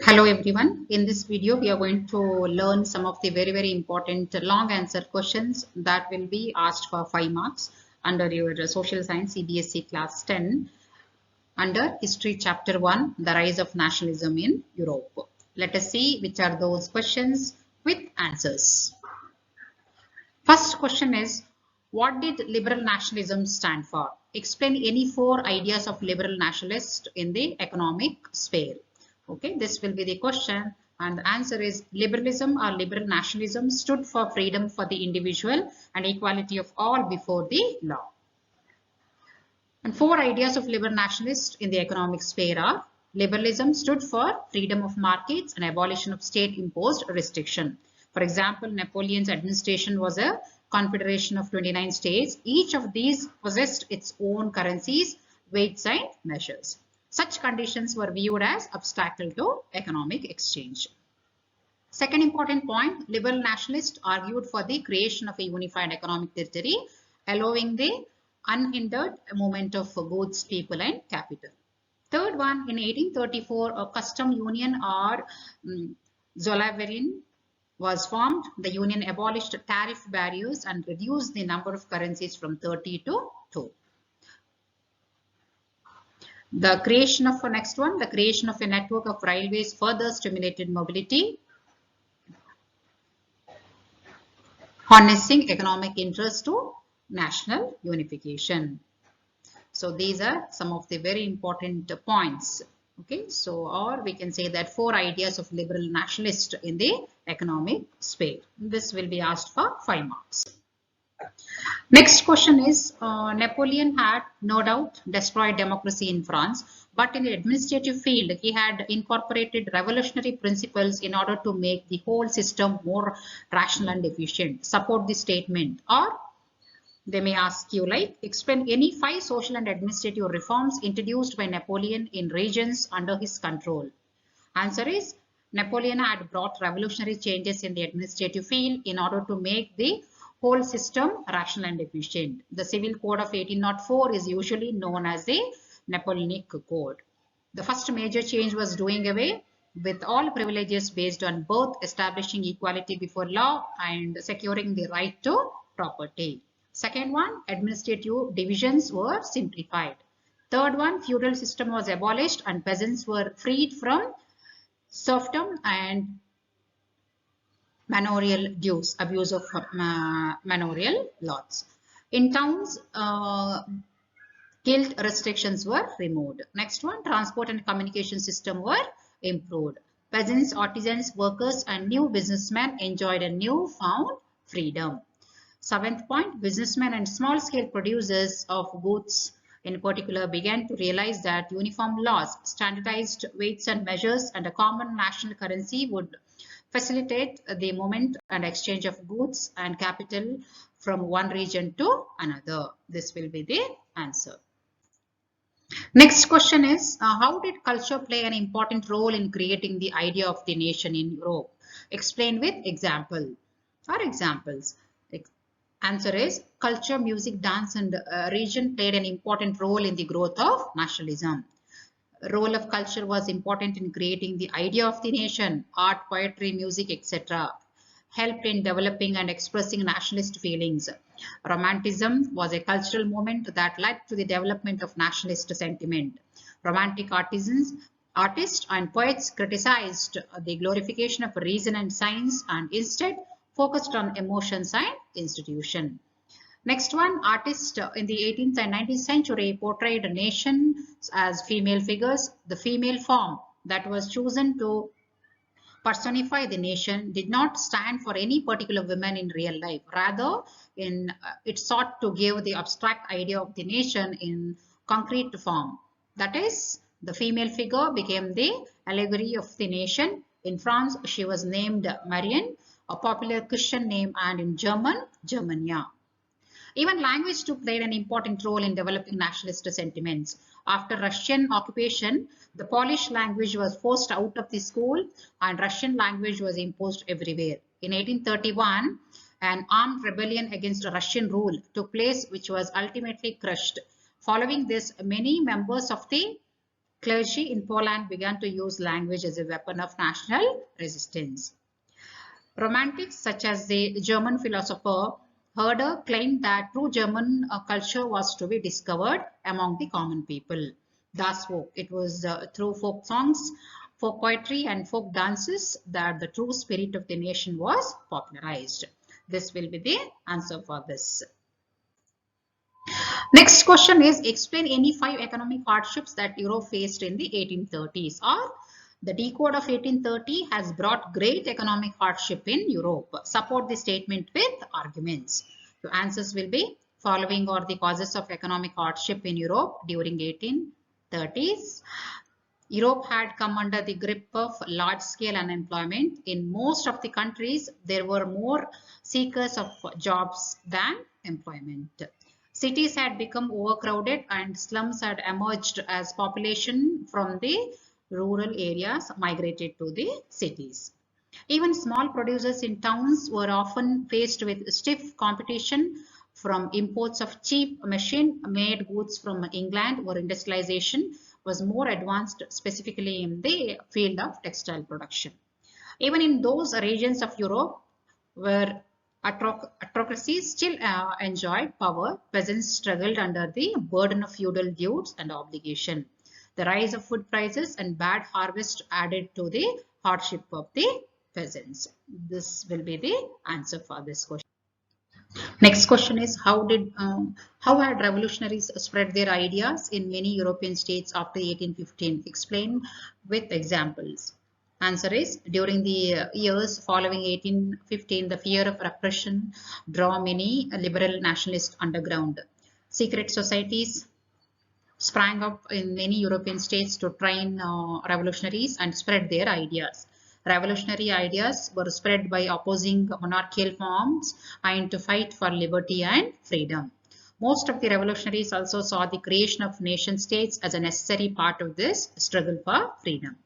Hello everyone. In this video, we are going to learn some of the very important long answer questions that will be asked for 5 marks under your social science CBSE class 10 under history chapter 1, the rise of nationalism in Europe. Let us see which are those questions with answers. First question is, what did liberal nationalism stand for? Explain any 4 ideas of liberal nationalist in the economic sphere. Okay, this will be the question, and the answer is liberalism or liberal nationalism stood for freedom for the individual and equality of all before the law. And 4 ideas of liberal nationalists in the economic sphere are: liberalism stood for freedom of markets and abolition of state-imposed restriction. For example, Napoleon's administration was a confederation of 29 states. Each of these possessed its own currencies, weights, and measures. Such conditions were viewed as obstacle to economic exchange. Second important point, liberal nationalists argued for the creation of a unified economic territory, allowing the unhindered movement of goods, people, and capital. Third one, in 1834, a custom union or Zollverein was formed. The union abolished tariff barriers and reduced the number of currencies from 30 to 2. The creation of the creation of a network of railways further stimulated mobility, harnessing economic interest to national unification. So these are some of the very important points. Okay, so or we can say that 4 ideas of liberal nationalist in the economic sphere. This will be asked for 5 marks. Next question is, Napoleon had no doubt destroyed democracy in France, but in the administrative field, he had incorporated revolutionary principles in order to make the whole system more rational and efficient. Support the statement. Or they may ask you like, explain any 5 social and administrative reforms introduced by Napoleon in regions under his control. Answer is, Napoleon had brought revolutionary changes in the administrative field in order to make the whole system rational and efficient. The Civil Code of 1804 is usually known as the Napoleonic Code. The first major change was doing away with all privileges based on birth, establishing equality before law and securing the right to property. Second one, administrative divisions were simplified. Third one, feudal system was abolished and peasants were freed from serfdom and manorial dues, abuse of manorial lots. In towns, guild restrictions were removed. Next one, transport and communication system were improved. Peasants, artisans, workers, and new businessmen enjoyed a newfound freedom. 7th point, businessmen and small-scale producers of goods in particular began to realize that uniform laws, standardized weights and measures, and a common national currency would facilitate the movement and exchange of goods and capital from one region to another. This will be the answer. Next question is, how did culture play an important role in creating the idea of the nation in Europe? Explain with example or examples. Answer is, culture, music, dance, and region played an important role in the growth of nationalism. Role of culture was important in creating the idea of the nation. Art, poetry, music, etc. helped in developing and expressing nationalist feelings. Romanticism was a cultural movement that led to the development of nationalist sentiment. Romantic artists and poets criticized the glorification of reason and science and instead focused on emotions and institution. Next one, artists in the 18th and 19th century portrayed nations as female figures. The female form that was chosen to personify the nation did not stand for any particular woman in real life. Rather, it sought to give the abstract idea of the nation in concrete form. That is, the female figure became the allegory of the nation. In France, she was named Marianne, a popular Christian name, and in German, Germania. Even language too played an important role in developing nationalist sentiments. After Russian occupation, the Polish language was forced out of the school and Russian language was imposed everywhere. In 1831, an armed rebellion against Russian rule took place, which was ultimately crushed. Following this, many members of the Clergy in Poland began to use language as a weapon of national resistance. Romantics such as the German philosopher Herder claimed that true German culture was to be discovered among the common people. Das Folk. It was through folk songs, folk poetry and folk dances that the true spirit of the nation was popularized. This will be the answer for this. Next question is explain any 5 economic hardships that Europe faced in the 1830s. Or the decode of 1830 has brought great economic hardship in Europe. Support the statement with arguments. The answers will be following are the causes of economic hardship in Europe during 1830s. Europe had come under the grip of large-scale unemployment. In most of the countries, there were more seekers of jobs than employment. Cities had become overcrowded and slums had emerged as population from the rural areas migrated to the cities. Even small producers in towns were often faced with stiff competition from imports of cheap machine-made goods from England, where industrialization was more advanced, specifically in the field of textile production. Even in those regions of Europe where autocracies still enjoyed power, peasants struggled under the burden of feudal dues and obligation. The rise of food prices and bad harvest added to the hardship of the peasants. This will be the answer for this question. Next question is how had revolutionaries spread their ideas in many European states after 1815? Explain with examples. Answer is during the years following 1815, the fear of repression drew many liberal nationalist underground. Secret societies sprang up in many European states to train revolutionaries and spread their ideas. Revolutionary ideas were spread by opposing monarchical forms and to fight for liberty and freedom. Most of the revolutionaries also saw the creation of nation states as a necessary part of this struggle for freedom.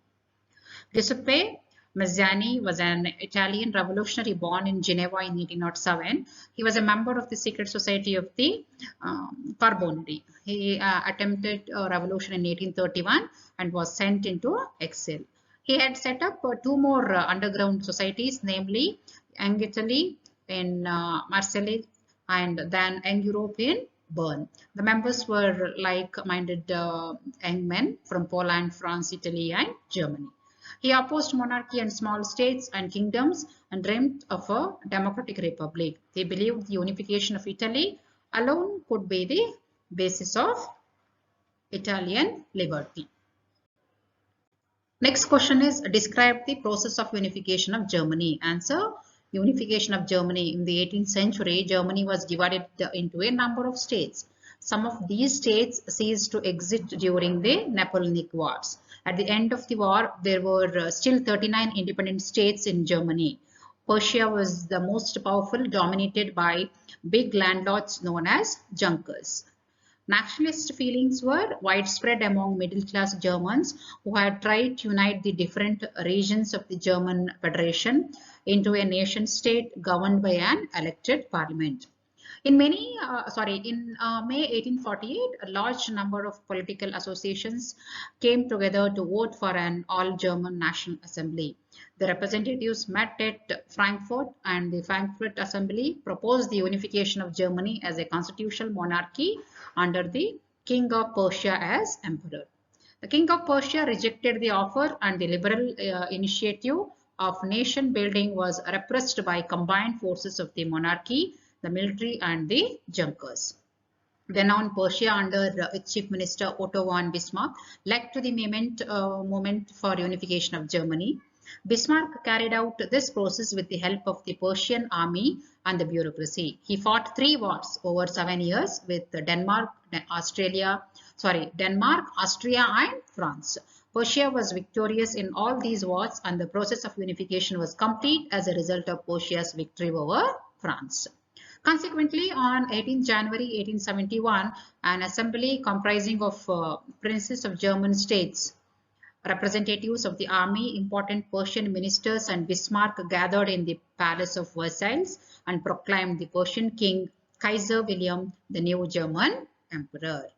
Giuseppe Mazzini was an Italian revolutionary born in Geneva in 1807. He was a member of the secret society of the Carbonari. He attempted a revolution in 1831 and was sent into exile. He had set up 2 more underground societies, namely Young Italy in Marseille and then Young Europe in Bern. The members were like-minded young men from Poland, France, Italy and Germany. He opposed monarchy and small states and kingdoms and dreamt of a democratic republic. He believed the unification of Italy alone could be the basis of Italian liberty. Next question is describe the process of unification of Germany. Answer: unification of Germany. In the 18th century, Germany was divided into a number of states. Some of these states ceased to exist during the Napoleonic Wars. At the end of the war, there were still 39 independent states in Germany. Prussia was the most powerful, dominated by big landlords known as Junkers. Nationalist feelings were widespread among middle-class Germans who had tried to unite the different regions of the German Federation into a nation-state governed by an elected parliament. In May 1848, a large number of political associations came together to vote for an all-German National Assembly. The representatives met at Frankfurt, and the Frankfurt Assembly proposed the unification of Germany as a constitutional monarchy under the King of Prussia as emperor. The King of Prussia rejected the offer, and the liberal initiative of nation building was repressed by combined forces of the monarchy, the military and the Junkers. Then on Prussia under its chief minister Otto von Bismarck led to the movement for unification of Germany. Bismarck carried out this process with the help of the Prussian army and the bureaucracy. He fought 3 wars over 7 years with Denmark, Austria and France. Prussia was victorious in all these wars, and the process of unification was complete as a result of Prussia's victory over France. Consequently, on 18 January 1871, an assembly comprising of princes of German states, representatives of the army, important Persian ministers and Bismarck gathered in the palace of Versailles and proclaimed the Persian king Kaiser William the new German emperor.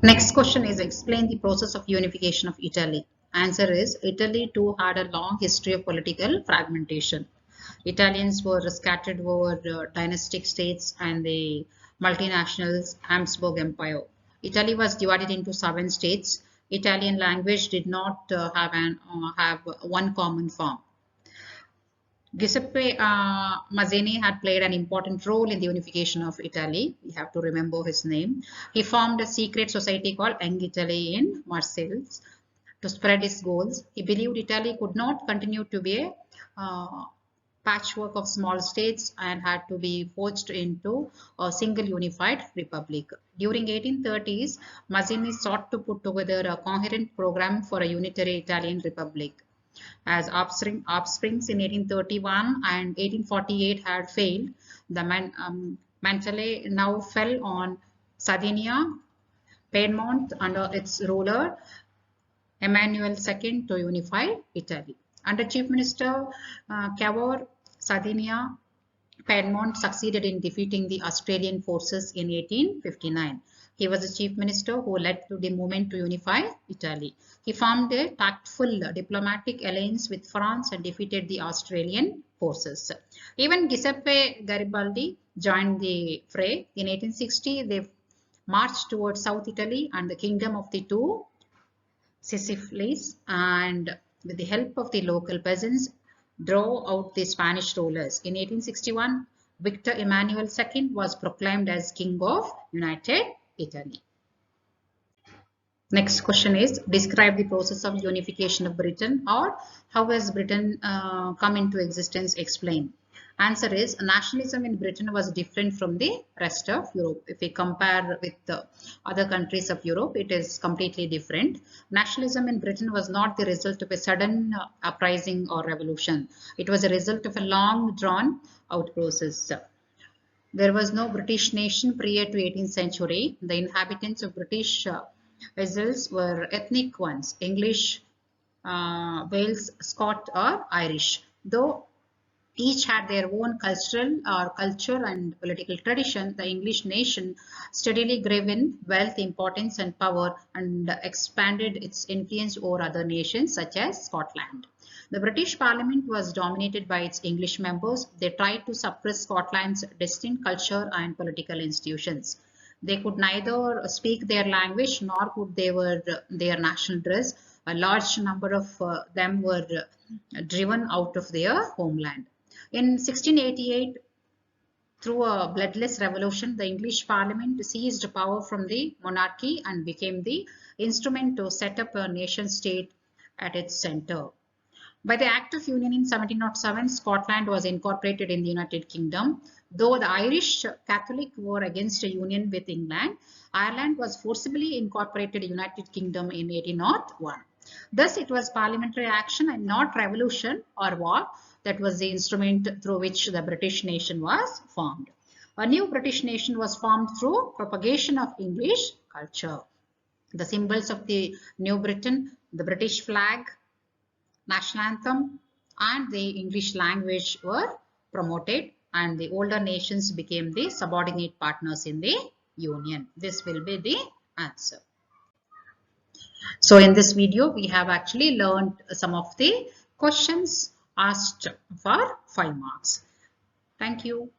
Next question is explain the process of unification of Italy. Answer is Italy too had a long history of political fragmentation. Italians were scattered over dynastic states and the multinational Habsburg Empire. Italy was divided into 7 states. Italian language did not have one common form. Giuseppe Mazzini had played an important role in the unification of Italy. We have to remember his name. He formed a secret society called Young Italy in Marseille to spread his goals. He believed Italy could not continue to be a patchwork of small states and had to be forged into a single unified republic. During 1830s, Mazzini sought to put together a coherent program for a unitary Italian republic. As offsprings in 1831 and 1848 had failed, the Mantle now fell on Sardinia, Piedmont under its ruler Emmanuel II to unify Italy. Under Chief Minister Cavour, Sardinia, Piedmont succeeded in defeating the Australian forces in 1859. He was the chief minister who led to the movement to unify Italy. He formed a tactful diplomatic alliance with France and defeated the Australian forces. Even Giuseppe Garibaldi joined the fray. In 1860, they marched towards South Italy and the kingdom of the two Sicilies, and with the help of the local peasants, drove out the Spanish rulers. In 1861, Victor Emmanuel II was proclaimed as King of United Italy. Next question is describe the process of unification of Britain, or how has Britain come into existence? Explain. Answer is nationalism in Britain was different from the rest of Europe. If we compare with the other countries of Europe, it is completely different. Nationalism in Britain was not the result of a sudden uprising or revolution. It was a result of a long drawn out process. There was no British nation prior to 18th century. The inhabitants of British Isles were ethnic ones, English, Wales, Scot or Irish. Though each had their own culture and political tradition, the English nation steadily grew in wealth, importance and power and expanded its influence over other nations such as Scotland. The British Parliament was dominated by its English members. They tried to suppress Scotland's distinct culture and political institutions. They could neither speak their language nor could they wear their national dress. A large number of them were driven out of their homeland. In 1688, through a bloodless revolution, the English Parliament seized power from the monarchy and became the instrument to set up a nation state at its center. By the Act of Union in 1707, Scotland was incorporated in the United Kingdom. Though the Irish Catholic were against a union with England, Ireland was forcibly incorporated in the United Kingdom in 1801. Thus, it was parliamentary action and not revolution or war that was the instrument through which the British nation was formed. A new British nation was formed through propagation of English culture. The symbols of the New Britain, the British flag, national anthem, and the English language were promoted, and the older nations became the subordinate partners in the Union. This will be the answer. So in this video, we have actually learned some of the questions asked for 5 marks. Thank you.